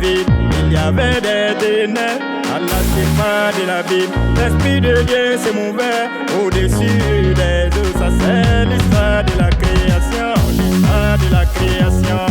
vide, il y avait des ténèbres à la surface de l'abîme. L'Esprit de Dieu s'est mouvait au-dessus des eaux. Ça c'est l'histoire de la création, l'histoire de la création.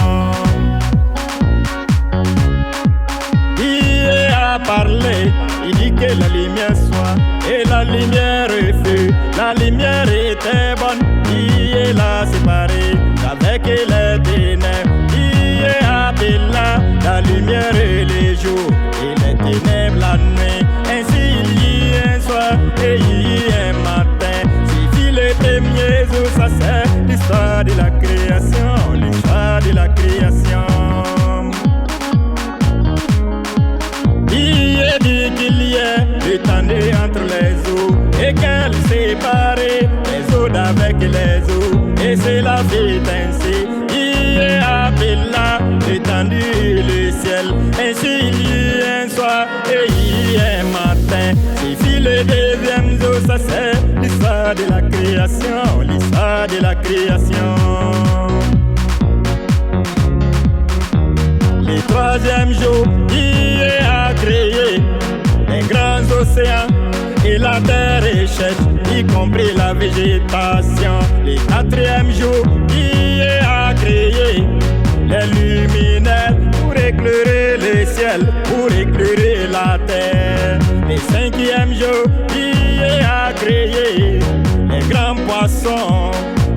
Il a parlé, il dit que la lumière soit, et la lumière fut. La lumière était bonne, il l'a séparée avec les ténèbres. Il appela la lumière et les jours, et les ténèbres la nuit. Ainsi il y a un soir et il y a un matin. Si les premiers jours, ça c'est l'histoire de la création, l'histoire de la création. Il est dit qu'il y a étendu entre les eaux et qu'elle séparait les eaux d'avec les eaux. Et c'est la vie ainsi. Il est appela étendu le ciel. Ainsi il y a un soir et il y a un matin. C'est le deuxième jour, ça c'est l'histoire de la création, l'histoire de la création. Le troisième jour, il a créé les grands océans et la terre est chèche, y compris la végétation. Le quatrième jour, il a créé les luminaires pour éclairer le ciel, pour éclairer la terre. Le cinquième jour, il a créé les grands poissons,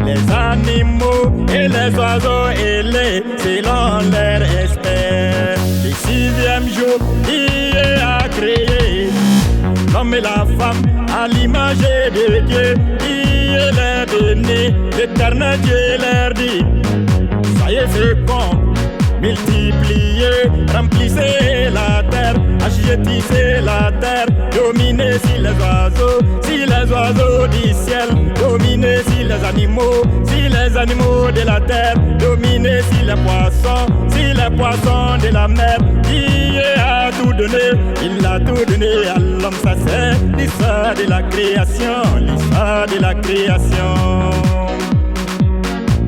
les animaux et les oiseaux ailés selon leur espèce. Le sixième jour, il a créé l'homme et la femme à l'image de Dieu. Il leur donné, l'Éternel Dieu leur dit: soyez féconds, multipliez, remplissez la terre, assujettissez la terre, dominez sur les oiseaux du ciel, dominez sur les animaux de la terre, dominez sur les poissons de la mer. Il a tout donné, il a tout donné à l'homme. Ça c'est l'histoire de la création, l'histoire de la création.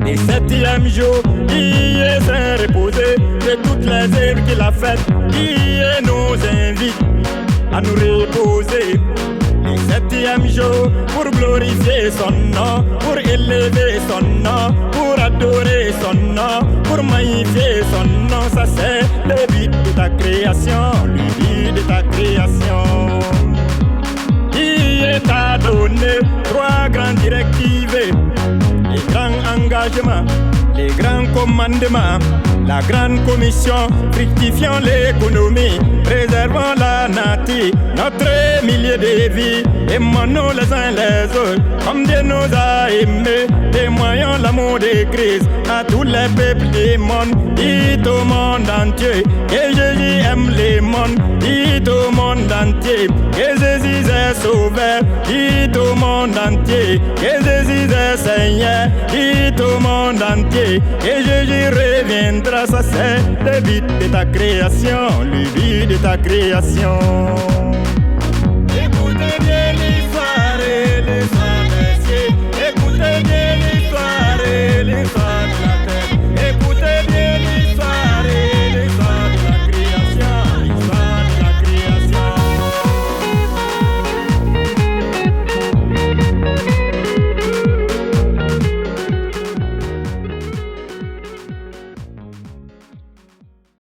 Le septième jour, il s'est reposé de toutes les œuvres qu'il a faites. Il nous invite à nous reposer. Le septième jour, pour glorifier son nom, pour élever son nom, pour adorer son nom, pour magnifier son nom. Ça c'est le but de ta création, le but de ta création. Il t'a donné trois grandes directives: les grands engagements, les grands commandements, la grande commission, fructifiant l'économie, préservant la nature, notre milieu de vie, aimons-nous les uns les autres, comme Dieu nous a aimés, témoignons l'amour de Christ à tous les peuples du monde, dites au monde entier que Jésus aime le monde, dites au monde entier que Jésus est sauveur, dites au monde entier que Jésus est Seigneur, dites au monde entier que Jésus reviendra. Ça c'est le but de ta création, le but de ta création.